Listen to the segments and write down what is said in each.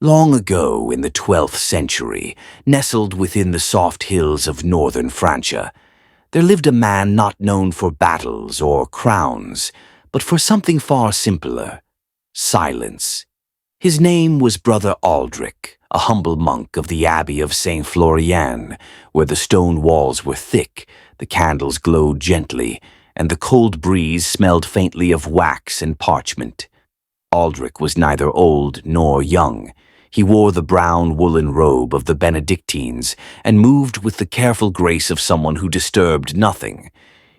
Long ago in the 12th century, nestled within the soft hills of northern Francia, there lived a man not known for battles or crowns, but for something far simpler: silence. His name was Brother Aldrich, a humble monk of the Abbey of Saint Florian, where the stone walls were thick, the candles glowed gently, and the cold breeze smelled faintly of wax and parchment. Aldrich was neither old nor young. He wore the brown woolen robe of the Benedictines and moved with the careful grace of someone who disturbed nothing.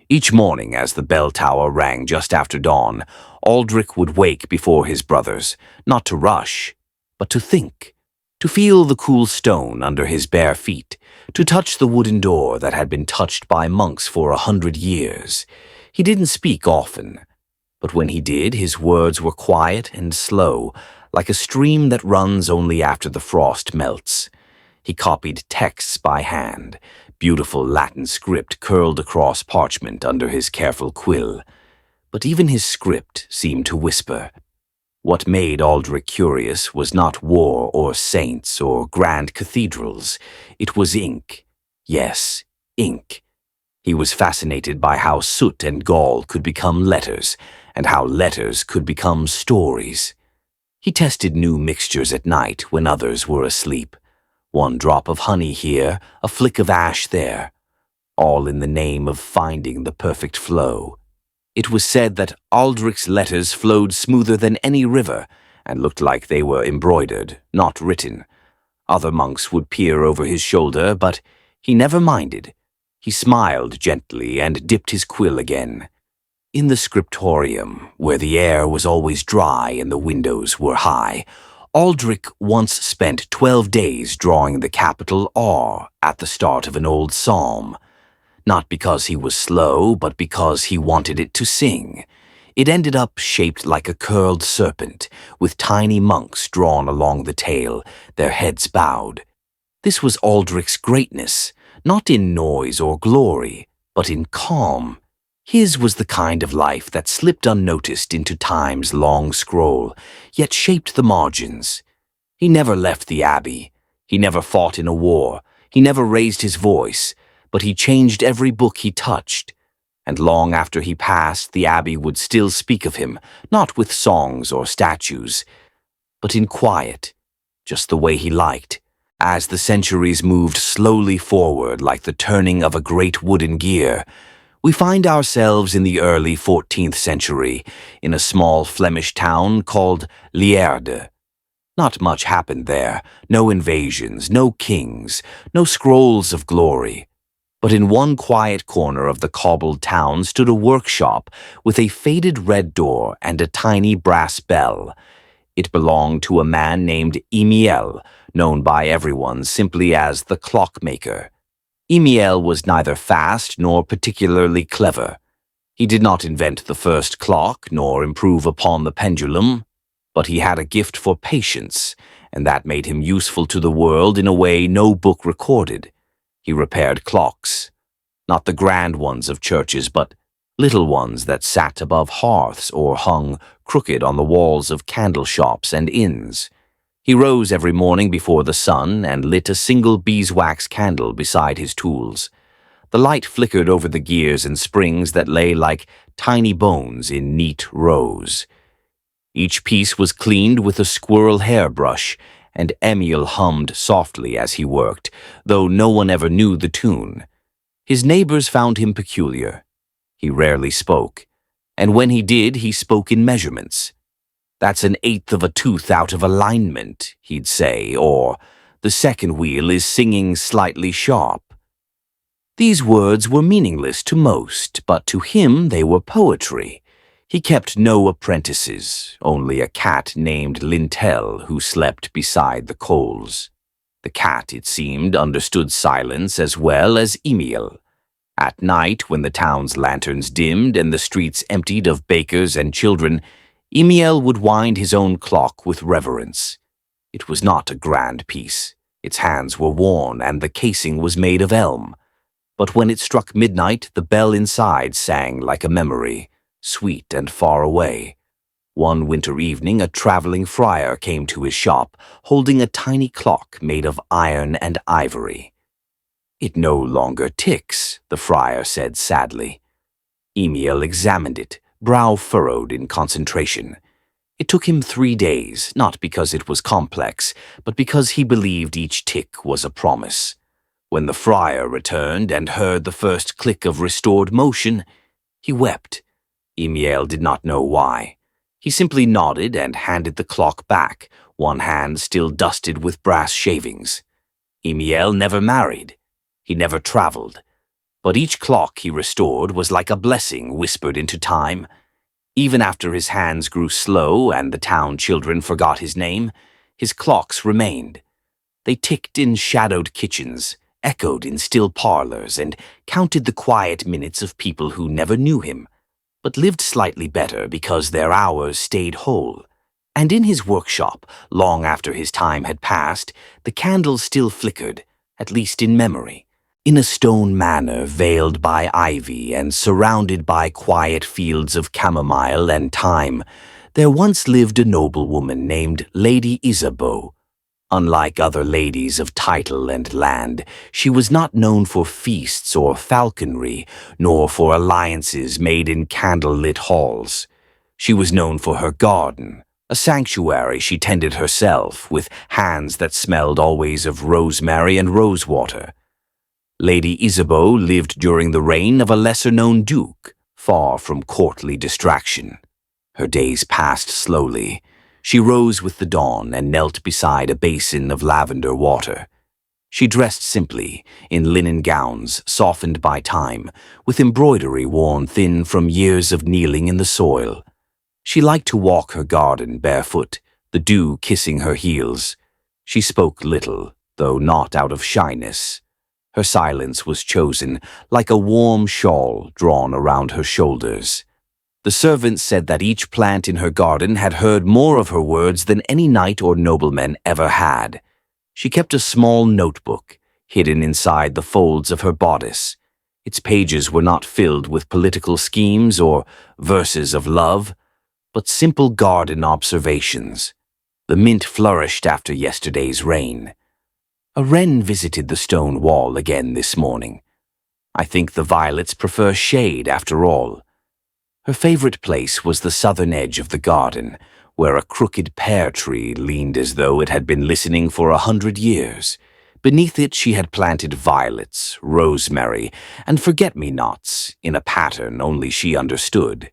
Each morning, as the bell tower rang just after dawn, Aldrich would wake before his brothers, not to rush, but to think, to feel the cool stone under his bare feet, to touch the wooden door that had been touched by monks for 100 years. He didn't speak often, but when he did, his words were quiet and slow, like a stream that runs only after the frost melts. He copied texts by hand, beautiful Latin script curled across parchment under his careful quill. But even his script seemed to whisper. What made Aldrich curious was not war or saints or grand cathedrals. It was ink. Yes, ink. He was fascinated by how soot and gall could become letters, and how letters could become stories. He tested new mixtures at night when others were asleep. One drop of honey here, a flick of ash there, all in the name of finding the perfect flow. It was said that Aldrich's letters flowed smoother than any river and looked like they were embroidered, not written. Other monks would peer over his shoulder, but he never minded. He smiled gently and dipped his quill again. In the scriptorium, where the air was always dry and the windows were high, Aldrich once spent 12 days drawing the capital R at the start of an old psalm. Not because he was slow, but because he wanted it to sing. It ended up shaped like a curled serpent, with tiny monks drawn along the tail, their heads bowed. This was Aldrich's greatness, not in noise or glory, but in calm. His was the kind of life that slipped unnoticed into time's long scroll, yet shaped the margins. He never left the abbey. He never fought in a war. He never raised his voice, but he changed every book he touched. And long after he passed, the abbey would still speak of him, not with songs or statues, but in quiet, just the way he liked. As the centuries moved slowly forward like the turning of a great wooden gear, we find ourselves in the early 14th century, in a small Flemish town called Lierde. Not much happened there, no invasions, no kings, no scrolls of glory. But in one quiet corner of the cobbled town stood a workshop with a faded red door and a tiny brass bell. It belonged to a man named Emiel, known by everyone simply as the clockmaker. Emiel was neither fast nor particularly clever. He did not invent the first clock nor improve upon the pendulum, but he had a gift for patience, and that made him useful to the world in a way no book recorded. He repaired clocks, not the grand ones of churches, but little ones that sat above hearths or hung crooked on the walls of candle shops and inns. He rose every morning before the sun and lit a single beeswax candle beside his tools. The light flickered over the gears and springs that lay like tiny bones in neat rows. Each piece was cleaned with a squirrel hairbrush, and Emil hummed softly as he worked, though no one ever knew the tune. His neighbors found him peculiar. He rarely spoke, and when he did, he spoke in measurements. "That's an eighth of a tooth out of alignment," he'd say, or "the second wheel is singing slightly sharp." These words were meaningless to most, but to him they were poetry. He kept no apprentices, only a cat named Lintel who slept beside the coals. The cat, it seemed, understood silence as well as Emil. At night, when the town's lanterns dimmed and the streets emptied of bakers and children, Emiel would wind his own clock with reverence. It was not a grand piece. Its hands were worn and the casing was made of elm. But when it struck midnight, the bell inside sang like a memory, sweet and far away. One winter evening, a traveling friar came to his shop, holding a tiny clock made of iron and ivory. "It no longer ticks," the friar said sadly. Emiel examined it, brow furrowed in concentration. It took him 3 days, not because it was complex, but because he believed each tick was a promise. When the friar returned and heard the first click of restored motion, he wept. Emiel did not know why. He simply nodded and handed the clock back, one hand still dusted with brass shavings. Emiel never married. He never traveled. But each clock he restored was like a blessing whispered into time. Even after his hands grew slow and the town children forgot his name, his clocks remained. They ticked in shadowed kitchens, echoed in still parlors, and counted the quiet minutes of people who never knew him, but lived slightly better because their hours stayed whole. And in his workshop, long after his time had passed, the candles still flickered, at least in memory. In a stone manor veiled by ivy and surrounded by quiet fields of chamomile and thyme, there once lived a noblewoman named Lady Isabeau. Unlike other ladies of title and land, she was not known for feasts or falconry, nor for alliances made in candlelit halls. She was known for her garden, a sanctuary she tended herself, with hands that smelled always of rosemary and rosewater. Lady Isabeau lived during the reign of a lesser-known duke, far from courtly distraction. Her days passed slowly. She rose with the dawn and knelt beside a basin of lavender water. She dressed simply, in linen gowns softened by time, with embroidery worn thin from years of kneeling in the soil. She liked to walk her garden barefoot, the dew kissing her heels. She spoke little, though not out of shyness. Her silence was chosen, like a warm shawl drawn around her shoulders. The servants said that each plant in her garden had heard more of her words than any knight or nobleman ever had. She kept a small notebook, hidden inside the folds of her bodice. Its pages were not filled with political schemes or verses of love, but simple garden observations. The mint flourished after yesterday's rain. A wren visited the stone wall again this morning. I think the violets prefer shade after all. Her favorite place was the southern edge of the garden, where a crooked pear tree leaned as though it had been listening for 100 years. Beneath it she had planted violets, rosemary, and forget-me-nots in a pattern only she understood.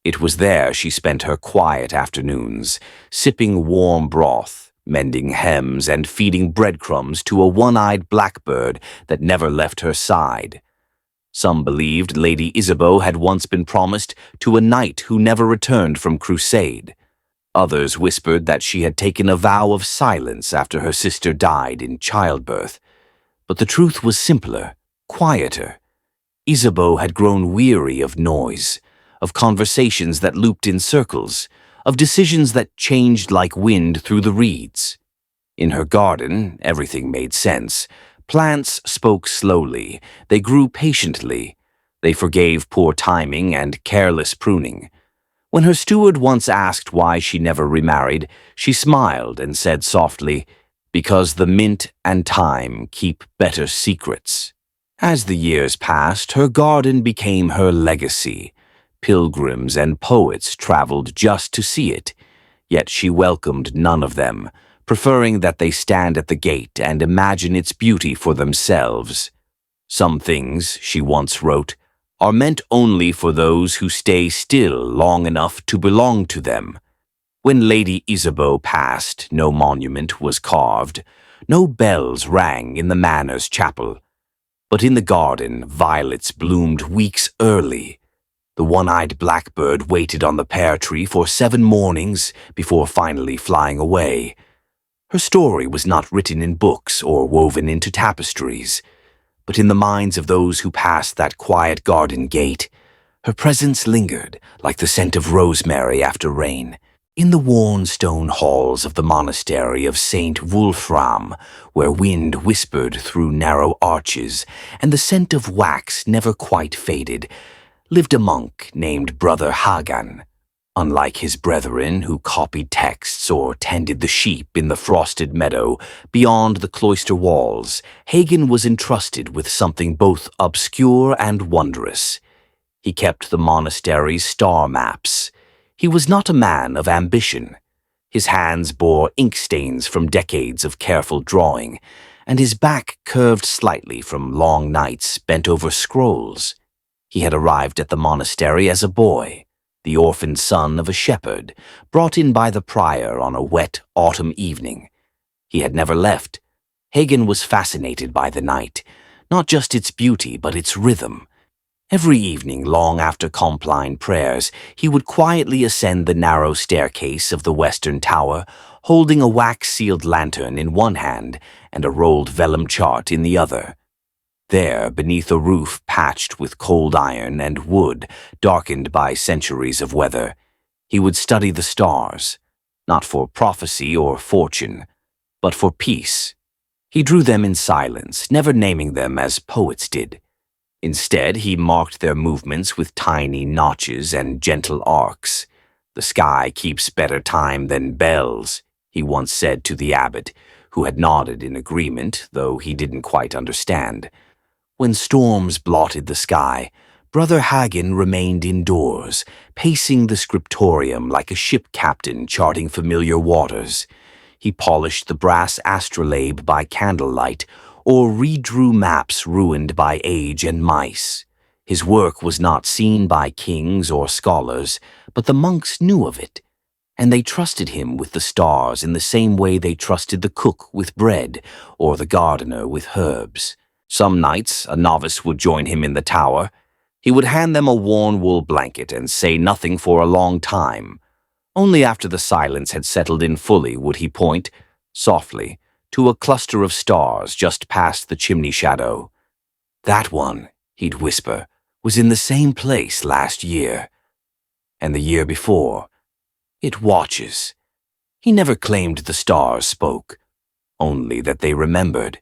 It was there she spent her quiet afternoons, sipping warm broth, mending hems and feeding breadcrumbs to a one-eyed blackbird that never left her side. Some believed Lady Isabeau had once been promised to a knight who never returned from crusade. Others whispered that she had taken a vow of silence after her sister died in childbirth. But the truth was simpler, quieter. Isabeau had grown weary of noise, of conversations that looped in circles, of decisions that changed like wind through the reeds. In her garden, everything made sense. Plants spoke slowly. They grew patiently. They forgave poor timing and careless pruning. When her steward once asked why she never remarried, she smiled and said softly, "Because the mint and time keep better secrets." As the years passed, her garden became her legacy. Pilgrims and poets traveled just to see it, yet she welcomed none of them, preferring that they stand at the gate and imagine its beauty for themselves. Some things, she once wrote, are meant only for those who stay still long enough to belong to them. When Lady Isabeau passed, no monument was carved, no bells rang in the manor's chapel. But in the garden, violets bloomed weeks early. The one-eyed blackbird waited on the pear tree for 7 mornings before finally flying away. Her story was not written in books or woven into tapestries, but in the minds of those who passed that quiet garden gate, her presence lingered like the scent of rosemary after rain. In the worn stone halls of the monastery of Saint Wolfram, where wind whispered through narrow arches and the scent of wax never quite faded, lived a monk named Brother Hagan. Unlike his brethren who copied texts or tended the sheep in the frosted meadow beyond the cloister walls, Hagen was entrusted with something both obscure and wondrous. He kept the monastery's star maps. He was not a man of ambition. His hands bore ink stains from decades of careful drawing, and his back curved slightly from long nights bent over scrolls. He had arrived at the monastery as a boy, the orphaned son of a shepherd, brought in by the prior on a wet autumn evening. He had never left. Hagen was fascinated by the night, not just its beauty but its rhythm. Every evening, long after Compline prayers, he would quietly ascend the narrow staircase of the western tower, holding a wax-sealed lantern in one hand and a rolled vellum chart in the other. There, beneath a roof patched with cold iron and wood, darkened by centuries of weather, he would study the stars, not for prophecy or fortune, but for peace. He drew them in silence, never naming them as poets did. Instead, he marked their movements with tiny notches and gentle arcs. "The sky keeps better time than bells," he once said to the abbot, who had nodded in agreement, though he didn't quite understand. When storms blotted the sky, Brother Hagen remained indoors, pacing the scriptorium like a ship captain charting familiar waters. He polished the brass astrolabe by candlelight, or redrew maps ruined by age and mice. His work was not seen by kings or scholars, but the monks knew of it, and they trusted him with the stars in the same way they trusted the cook with bread or the gardener with herbs. Some nights, a novice would join him in the tower. He would hand them a worn wool blanket and say nothing for a long time. Only after the silence had settled in fully would he point, softly, to a cluster of stars just past the chimney shadow. "That one," he'd whisper, "was in the same place last year. And the year before. It watches." He never claimed the stars spoke, only that they remembered.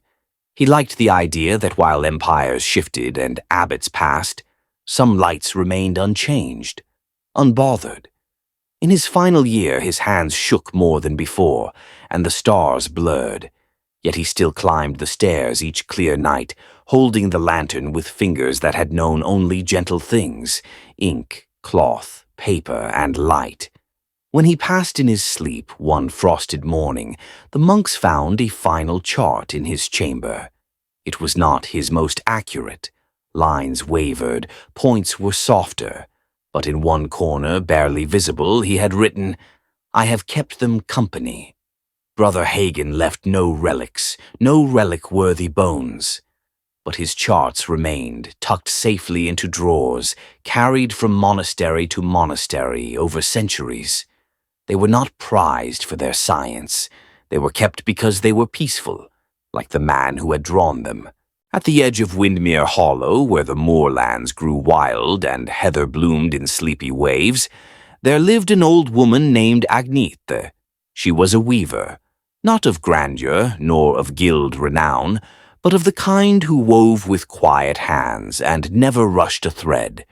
He liked the idea that while empires shifted and abbots passed, some lights remained unchanged, unbothered. In his final year, his hands shook more than before, and the stars blurred. Yet he still climbed the stairs each clear night, holding the lantern with fingers that had known only gentle things: ink, cloth, paper, and light. When he passed in his sleep one frosted morning, the monks found a final chart in his chamber. It was not his most accurate. Lines wavered, points were softer, but in one corner, barely visible, he had written, "I have kept them company." Brother Hagen left no relics, no relic-worthy bones. But his charts remained, tucked safely into drawers, carried from monastery to monastery over centuries. They were not prized for their science. They were kept because they were peaceful, like the man who had drawn them. At the edge of Windmere Hollow, where the moorlands grew wild and heather bloomed in sleepy waves, there lived an old woman named Agnete. She was a weaver, not of grandeur nor of guild renown, but of the kind who wove with quiet hands and never rushed a thread.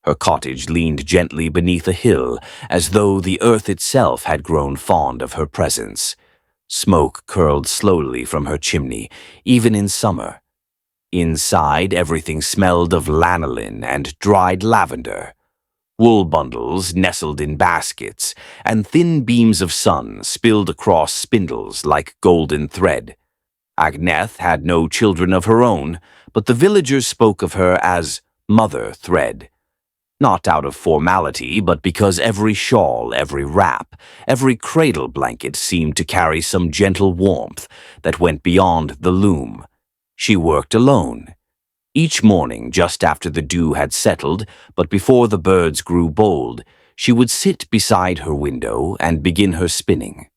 Her cottage leaned gently beneath a hill, as though the earth itself had grown fond of her presence. Smoke curled slowly from her chimney, even in summer. Inside, everything smelled of lanolin and dried lavender. Wool bundles nestled in baskets, and thin beams of sun spilled across spindles like golden thread. Agneth had no children of her own, but the villagers spoke of her as Mother Thread. Not out of formality, but because every shawl, every wrap, every cradle blanket seemed to carry some gentle warmth that went beyond the loom. She worked alone. Each morning, just after the dew had settled, but before the birds grew bold, she would sit beside her window and begin her spinning.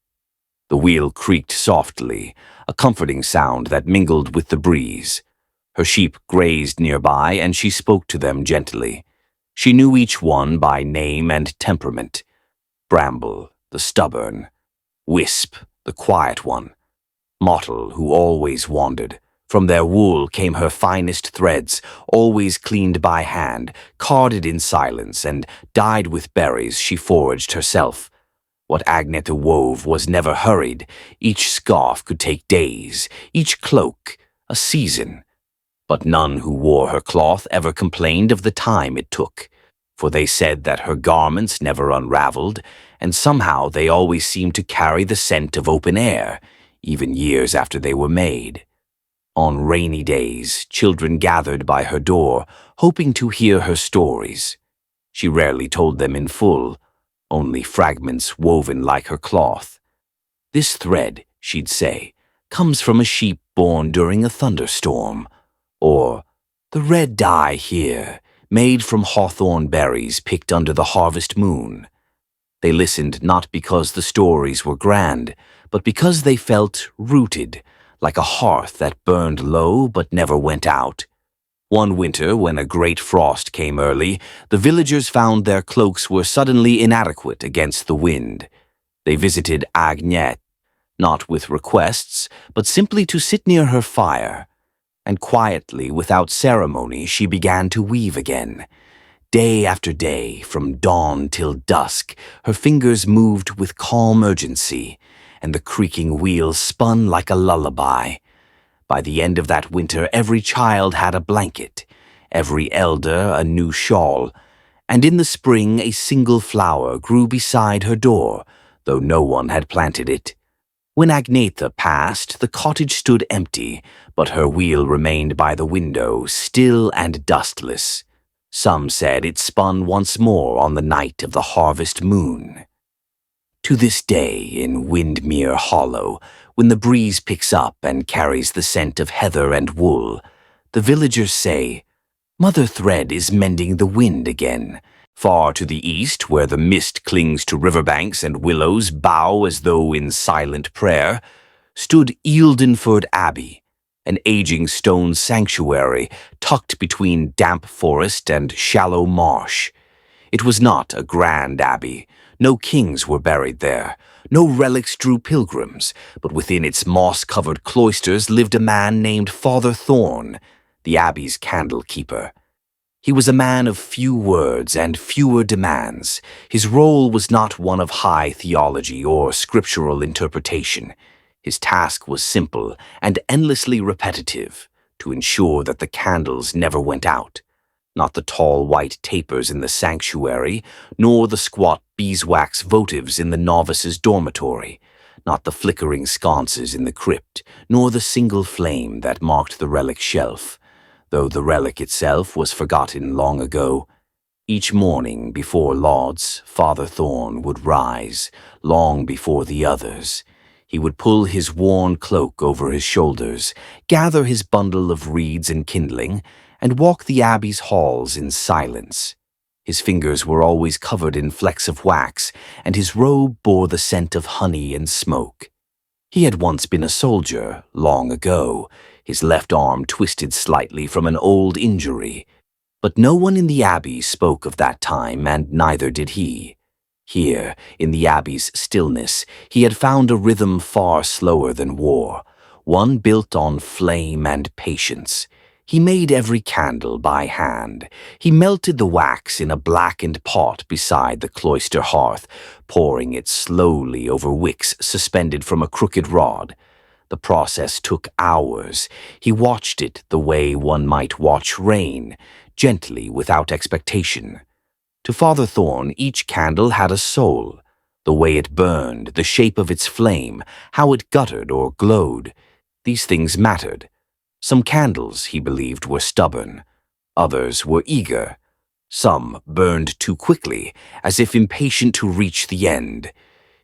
The wheel creaked softly, a comforting sound that mingled with the breeze. Her sheep grazed nearby, and she spoke to them gently. She knew each one by name and temperament. Bramble, the stubborn; Wisp, the quiet one; Mottle, who always wandered; From their wool came her finest threads, always cleaned by hand, carded in silence, and dyed with berries she foraged herself. What Agneta wove was never hurried. Each scarf could take days, each cloak a season. But none who wore her cloth ever complained of the time it took, for they said that her garments never unraveled, and somehow they always seemed to carry the scent of open air, even years after they were made. On rainy days, children gathered by her door, hoping to hear her stories. She rarely told them in full, only fragments woven like her cloth. "This thread," she'd say, "comes from a sheep born during a thunderstorm." Or, "The red dye here, made from hawthorn berries picked under the harvest moon." They listened not because the stories were grand, but because they felt rooted, like a hearth that burned low but never went out. One winter, when a great frost came early, the villagers found their cloaks were suddenly inadequate against the wind. They visited Agnete, not with requests, but simply to sit near her fire. And quietly, without ceremony, she began to weave again. Day after day, from dawn till dusk, her fingers moved with calm urgency, and the creaking wheels spun like a lullaby. By the end of that winter, every child had a blanket, every elder a new shawl, and in the spring a single flower grew beside her door, though no one had planted it. When Agnetha passed, the cottage stood empty, but her wheel remained by the window, still and dustless. Some said it spun once more on the night of the harvest moon. To this day, in Windmere Hollow, when the breeze picks up and carries the scent of heather and wool, the villagers say, "Mother Thread is mending the wind again." Far to the east, where the mist clings to riverbanks and willows bow as though in silent prayer, stood Eildenford Abbey, an aging stone sanctuary tucked between damp forest and shallow marsh. It was not a grand abbey. No kings were buried there. No relics drew pilgrims, but within its moss-covered cloisters lived a man named Father Thorn, the abbey's candle-keeper. He was a man of few words and fewer demands. His role was not one of high theology or scriptural interpretation. His task was simple and endlessly repetitive, to ensure that the candles never went out. Not the tall white tapers in the sanctuary, nor the squat beeswax votives in the novices' dormitory, not the flickering sconces in the crypt, nor the single flame that marked the relic shelf, though the relic itself was forgotten long ago. Each morning before lauds, Father Thorn would rise, long before the others. He would pull his worn cloak over his shoulders, gather his bundle of reeds and kindling, and walk the abbey's halls in silence. His fingers were always covered in flecks of wax, and his robe bore the scent of honey and smoke. He had once been a soldier, long ago, his left arm twisted slightly from an old injury. But no one in the abbey spoke of that time, and neither did he. Here, in the abbey's stillness, he had found a rhythm far slower than war, one built on flame and patience. He made every candle by hand. He melted the wax in a blackened pot beside the cloister hearth, pouring it slowly over wicks suspended from a crooked rod. The process took hours. He watched it the way one might watch rain, gently, without expectation. To Father Thorn, each candle had a soul. The way it burned, the shape of its flame, how it guttered or glowed. These things mattered. Some candles, he believed, were stubborn. Others were eager. Some burned too quickly, as if impatient to reach the end.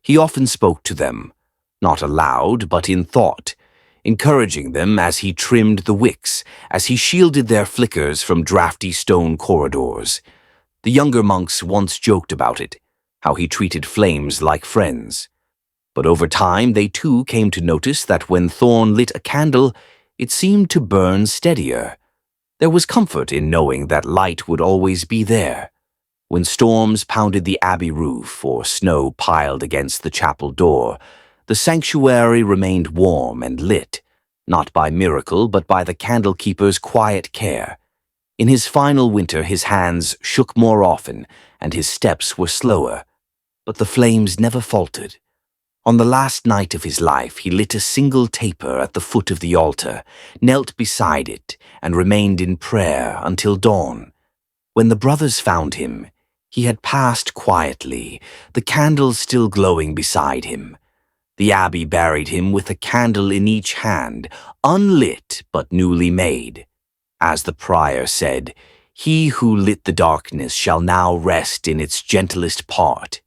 He often spoke to them, not aloud, but in thought, encouraging them as he trimmed the wicks, as he shielded their flickers from drafty stone corridors. The younger monks once joked about it, how he treated flames like friends. But over time they too came to notice that when Thorn lit a candle, it seemed to burn steadier. There was comfort in knowing that light would always be there. When storms pounded the abbey roof or snow piled against the chapel door, the sanctuary remained warm and lit, not by miracle, but by the candle-keeper's quiet care. In his final winter, his hands shook more often, and his steps were slower, but the flames never faltered. On the last night of his life, he lit a single taper at the foot of the altar, knelt beside it, and remained in prayer until dawn. When the brothers found him, he had passed quietly, the candles still glowing beside him. The abbey buried him with a candle in each hand, unlit but newly made. As the prior said, "He who lit the darkness shall now rest in its gentlest part."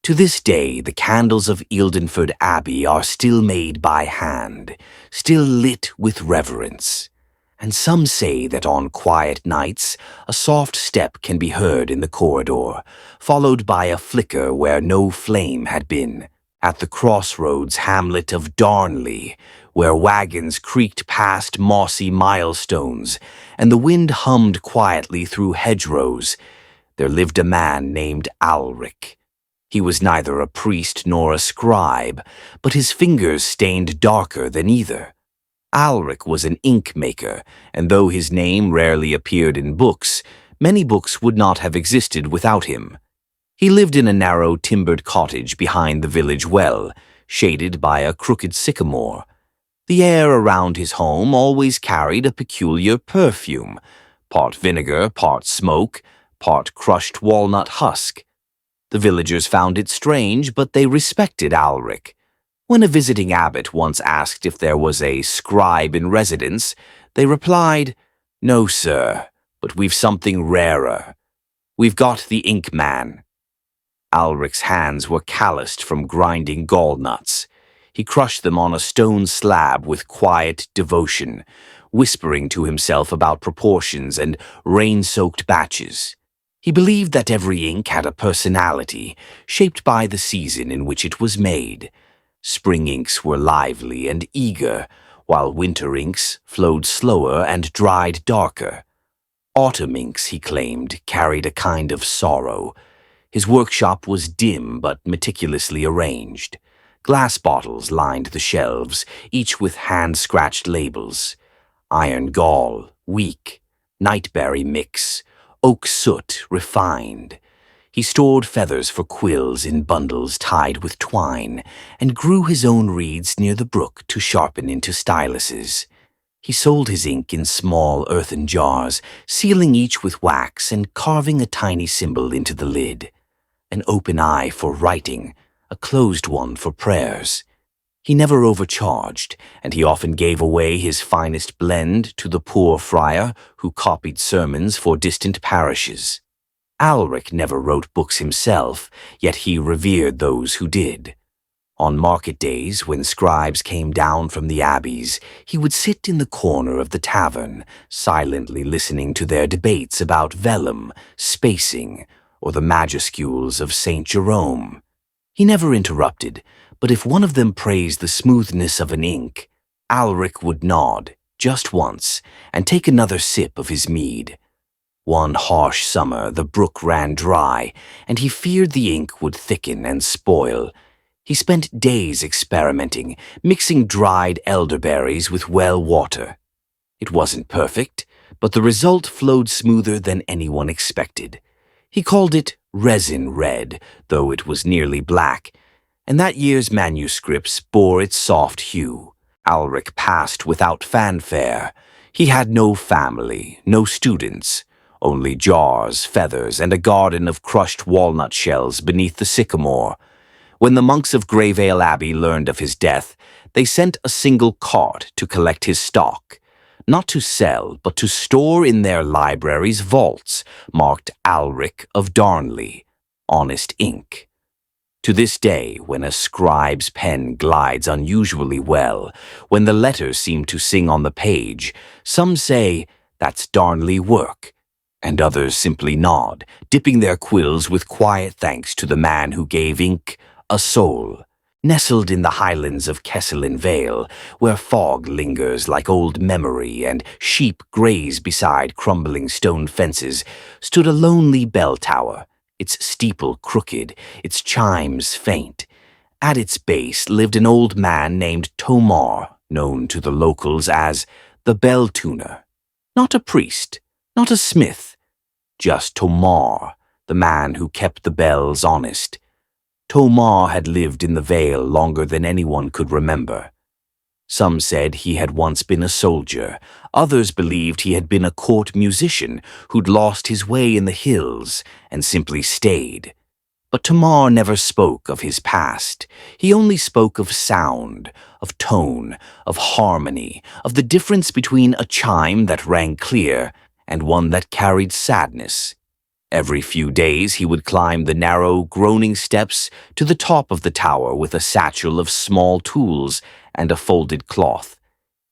To this day, the candles of Ildenford Abbey are still made by hand, still lit with reverence. And some say that on quiet nights, a soft step can be heard in the corridor, followed by a flicker where no flame had been. At the crossroads hamlet of Darnley, where wagons creaked past mossy milestones, and the wind hummed quietly through hedgerows, there lived a man named Alric. He was neither a priest nor a scribe, but his fingers stained darker than either. Alric was an ink maker, and though his name rarely appeared in books, many books would not have existed without him. He lived in a narrow timbered cottage behind the village well, shaded by a crooked sycamore. The air around his home always carried a peculiar perfume, part vinegar, part smoke, part crushed walnut husk. The villagers found it strange, but they respected Alric. When a visiting abbot once asked if there was a scribe in residence, they replied, "No, sir, but we've something rarer. We've got the ink man." Alric's hands were calloused from grinding gallnuts. He crushed them on a stone slab with quiet devotion, whispering to himself about proportions and rain-soaked batches. He believed that every ink had a personality, shaped by the season in which it was made. Spring inks were lively and eager, while winter inks flowed slower and dried darker. Autumn inks, he claimed, carried a kind of sorrow. His workshop was dim but meticulously arranged. Glass bottles lined the shelves, each with hand-scratched labels. Iron gall, weak. Nightberry mix. Oak soot, refined. He stored feathers for quills in bundles tied with twine, and grew his own reeds near the brook to sharpen into styluses. He sold his ink in small earthen jars, sealing each with wax and carving a tiny symbol into the lid. An open eye for writing, a closed one for prayers. He never overcharged, and he often gave away his finest blend to the poor friar who copied sermons for distant parishes. Alric never wrote books himself, yet he revered those who did. On market days, when scribes came down from the abbeys, he would sit in the corner of the tavern, silently listening to their debates about vellum, spacing, or the majuscules of St. Jerome. He never interrupted, but if one of them praised the smoothness of an ink, Alric would nod, just once, and take another sip of his mead. One harsh summer the brook ran dry, and he feared the ink would thicken and spoil. He spent days experimenting, mixing dried elderberries with well water. It wasn't perfect, but the result flowed smoother than anyone expected. He called it resin red, though it was nearly black, and that year's manuscripts bore its soft hue. Alric passed without fanfare. He had no family, no students, only jars, feathers, and a garden of crushed walnut shells beneath the sycamore. When the monks of Greyvale Abbey learned of his death, they sent a single cart to collect his stock, not to sell, but to store in their library's vaults, marked Alric of Darnley, honest ink. To this day, when a scribe's pen glides unusually well, when the letters seem to sing on the page, some say, "That's Darnley work," and others simply nod, dipping their quills with quiet thanks to the man who gave ink a soul. Nestled in the highlands of Kesselin Vale, where fog lingers like old memory and sheep graze beside crumbling stone fences, stood a lonely bell tower, its steeple crooked, its chimes faint. At its base lived an old man named Tomar, known to the locals as the bell tuner. Not a priest, not a smith, just Tomar, the man who kept the bells honest. Tomar had lived in the Vale longer than anyone could remember. Some said he had once been a soldier. Others believed he had been a court musician who'd lost his way in the hills and simply stayed. But Tomar never spoke of his past. He only spoke of sound, of tone, of harmony, of the difference between a chime that rang clear and one that carried sadness. Every few days he would climb the narrow, groaning steps to the top of the tower with a satchel of small tools and a folded cloth.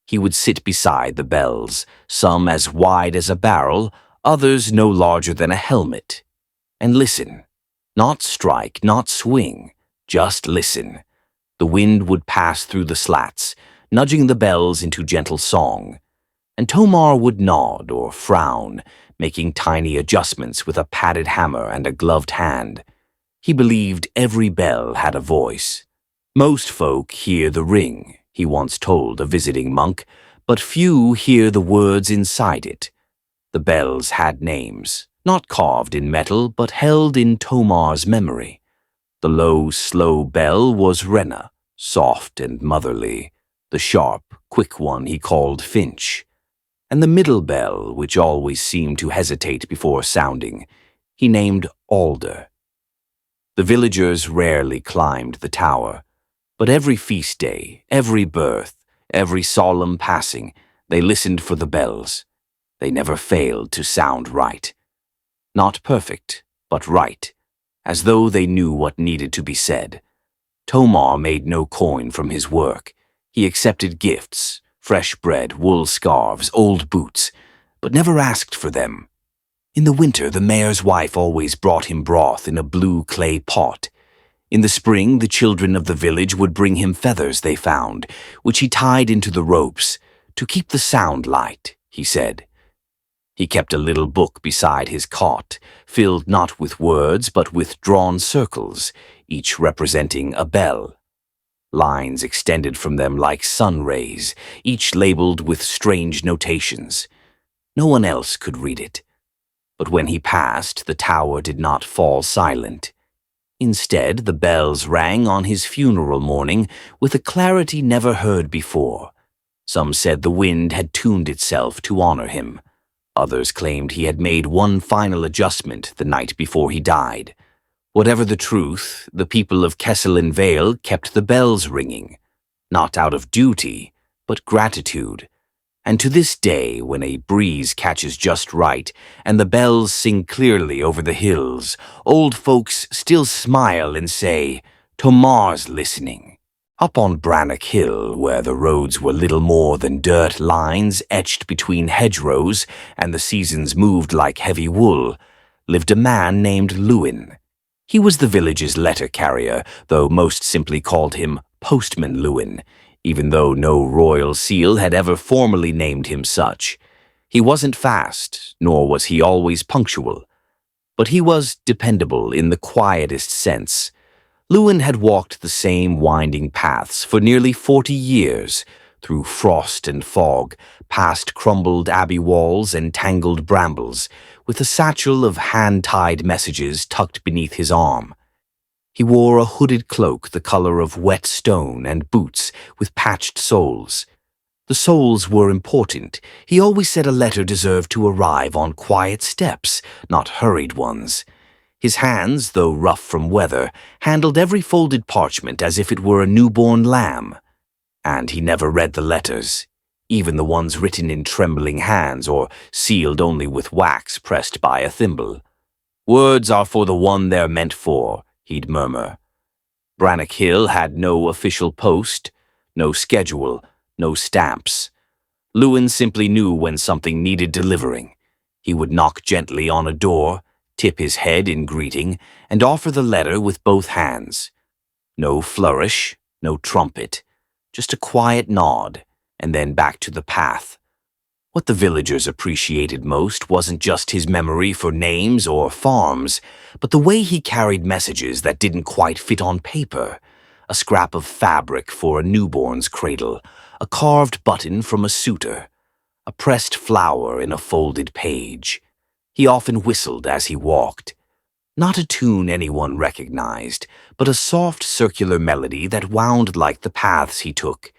He would sit beside the bells, some as wide as a barrel, others no larger than a helmet, and listen. Not strike, not swing, just listen. The wind would pass through the slats, nudging the bells into gentle song, and Tomar would nod or frown, making tiny adjustments with a padded hammer and a gloved hand. He believed every bell had a voice. Most folk hear the ring, he once told a visiting monk, but few hear the words inside it. The bells had names, not carved in metal, but held in Tomar's memory. The low, slow bell was Rena, soft and motherly. The sharp, quick one he called Finch. And the middle bell, which always seemed to hesitate before sounding, he named Alder. The villagers rarely climbed the tower, but every feast day, every birth, every solemn passing, they listened for the bells. They never failed to sound right. Not perfect, but right, as though they knew what needed to be said. Tomar made no coin from his work. He accepted gifts, fresh bread, wool scarves, old boots, but never asked for them. In the winter, the mayor's wife always brought him broth in a blue clay pot. In the spring, the children of the village would bring him feathers they found, which he tied into the ropes, to keep the sound light, he said. He kept a little book beside his cot, filled not with words but with drawn circles, each representing a bell. Lines extended from them like sun rays, each labeled with strange notations. No one else could read it. But when he passed, the tower did not fall silent. Instead, the bells rang on his funeral morning with a clarity never heard before. Some said the wind had tuned itself to honor him. Others claimed he had made one final adjustment the night before he died. Whatever the truth, the people of Kesselin Vale kept the bells ringing, not out of duty, but gratitude. And to this day, when a breeze catches just right and the bells sing clearly over the hills, old folks still smile and say, "Tomar's listening." Up on Brannock Hill, where the roads were little more than dirt lines etched between hedgerows and the seasons moved like heavy wool, lived a man named Lewin. He was the village's letter carrier, though most simply called him Postman Lewin, even though no royal seal had ever formally named him such. He wasn't fast, nor was he always punctual, but he was dependable in the quietest sense. Lewin had walked the same winding paths for nearly 40 years, through frost and fog, past crumbled abbey walls and tangled brambles, with a satchel of hand-tied messages tucked beneath his arm. He wore a hooded cloak the color of wet stone and boots with patched soles. The soles were important. He always said a letter deserved to arrive on quiet steps, not hurried ones. His hands, though rough from weather, handled every folded parchment as if it were a newborn lamb. And he never read the letters, even the ones written in trembling hands or sealed only with wax pressed by a thimble. "Words are for the one they're meant for," he'd murmur. Brannock Hill had no official post, no schedule, no stamps. Lewin simply knew when something needed delivering. He would knock gently on a door, tip his head in greeting, and offer the letter with both hands. No flourish, no trumpet, just a quiet nod, and then back to the path. What the villagers appreciated most wasn't just his memory for names or farms, but the way he carried messages that didn't quite fit on paper. A scrap of fabric for a newborn's cradle, a carved button from a suitor, a pressed flower in a folded page. He often whistled as he walked. Not a tune anyone recognized, but a soft circular melody that wound like the paths he took.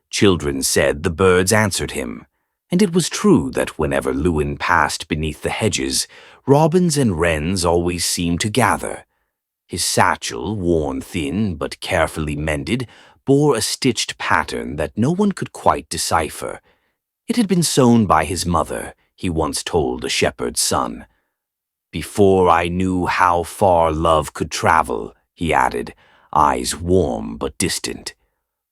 Children said the birds answered him, and it was true that whenever Lewin passed beneath the hedges, robins and wrens always seemed to gather. His satchel, worn thin but carefully mended, bore a stitched pattern that no one could quite decipher. It had been sewn by his mother, he once told a shepherd's son. "Before I knew how far love could travel," he added, eyes warm but distant.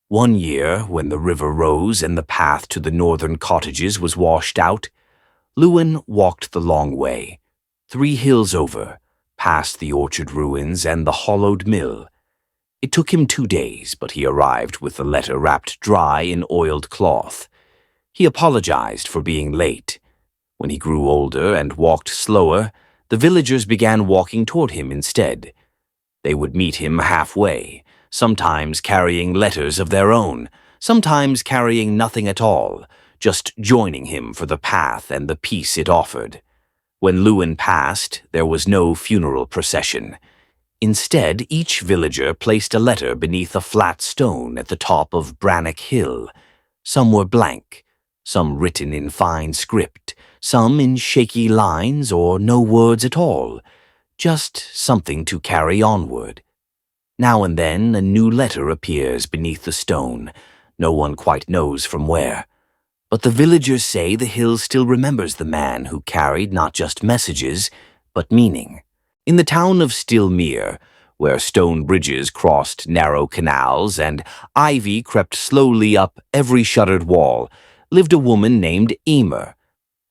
One year, when the river rose and the path to the northern cottages was washed out, Lewin walked the long way, 3 hills over, past the orchard ruins and the hollowed mill. It took him 2 days, but he arrived with the letter wrapped dry in oiled cloth. He apologized for being late. When he grew older and walked slower, the villagers began walking toward him instead. They would meet him halfway, sometimes carrying letters of their own, sometimes carrying nothing at all, just joining him for the path and the peace it offered. When Lewin passed, there was no funeral procession. Instead, each villager placed a letter beneath a flat stone at the top of Brannock Hill. Some were blank, some written in fine script, some in shaky lines or no words at all, just something to carry onward. Now and then a new letter appears beneath the stone, no one quite knows from where. But the villagers say the hill still remembers the man who carried not just messages, but meaning. In the town of Stilmere, where stone bridges crossed narrow canals and ivy crept slowly up every shuttered wall, lived a woman named Emer.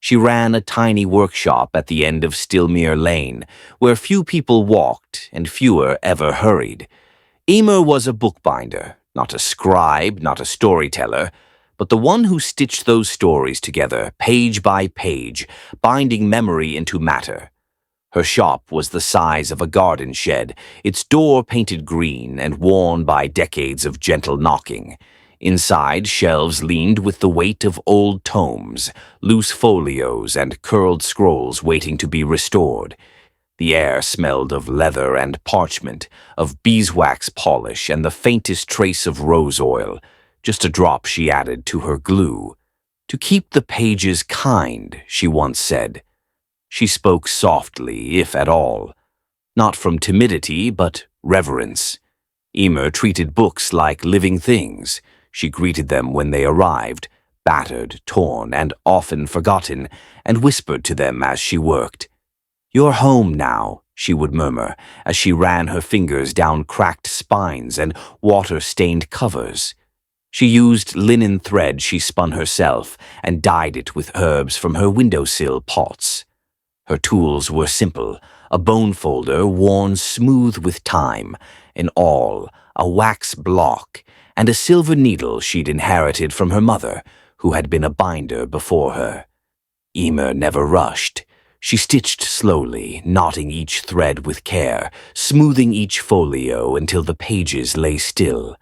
She ran a tiny workshop at the end of Stilmere Lane, where few people walked and fewer ever hurried. Emer was a bookbinder, not a scribe, not a storyteller, but the one who stitched those stories together, page by page, binding memory into matter. Her shop was the size of a garden shed, its door painted green and worn by decades of gentle knocking. Inside, shelves leaned with the weight of old tomes, loose folios and curled scrolls waiting to be restored. The air smelled of leather and parchment, of beeswax polish and the faintest trace of rose oil, just a drop she added to her glue. "To keep the pages kind," she once said. She spoke softly, if at all. Not from timidity, but reverence. Emer treated books like living things. She greeted them when they arrived, battered, torn, and often forgotten, and whispered to them as she worked. "You're home now," she would murmur, as she ran her fingers down cracked spines and water-stained covers. She used linen thread she spun herself and dyed it with herbs from her windowsill pots. Her tools were simple, a bone folder worn smooth with time, an awl, a wax block, and a silver needle she'd inherited from her mother, who had been a binder before her. Emer never rushed. She stitched slowly, knotting each thread with care, smoothing each folio until the pages lay still.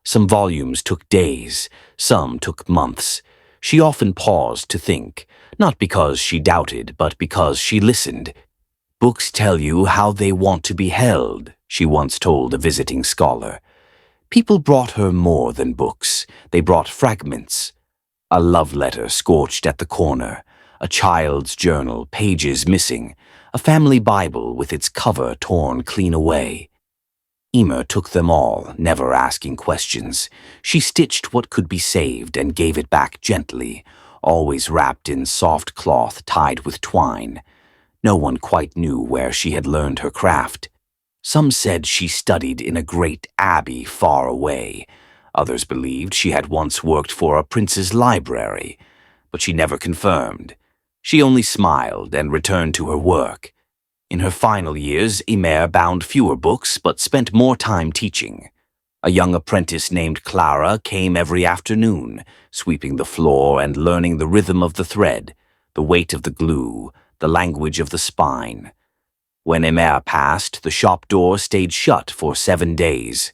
Some volumes took days, some took months. She often paused to think, not because she doubted, but because she listened. "Books tell you how they want to be held," she once told a visiting scholar. People brought her more than books. They brought fragments. A love letter scorched at the corner, a child's journal, pages missing, a family Bible with its cover torn clean away. Emer took them all, never asking questions. She stitched what could be saved and gave it back gently, always wrapped in soft cloth tied with twine. No one quite knew where she had learned her craft. Some said she studied in a great abbey far away. Others believed she had once worked for a prince's library, but she never confirmed. She only smiled and returned to her work. In her final years, Emer bound fewer books but spent more time teaching. A young apprentice named Clara came every afternoon, sweeping the floor and learning the rhythm of the thread, the weight of the glue, the language of the spine. When Emer passed, the shop door stayed shut for 7 days.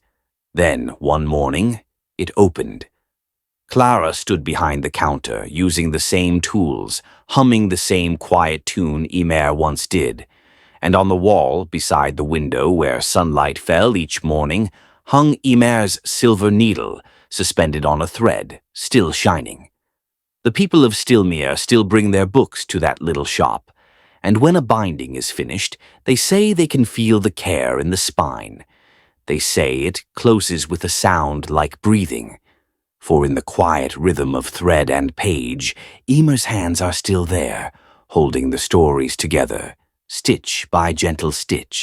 Then, one morning, it opened. Clara stood behind the counter, using the same tools, humming the same quiet tune Emer once did. And on the wall, beside the window where sunlight fell each morning, hung Emer's silver needle, suspended on a thread, still shining. The people of Stilmere still bring their books to that little shop, and when a binding is finished, they say they can feel the care in the spine. They say it closes with a sound like breathing. For in the quiet rhythm of thread and page, Emer's hands are still there, holding the stories together, stitch by gentle stitch.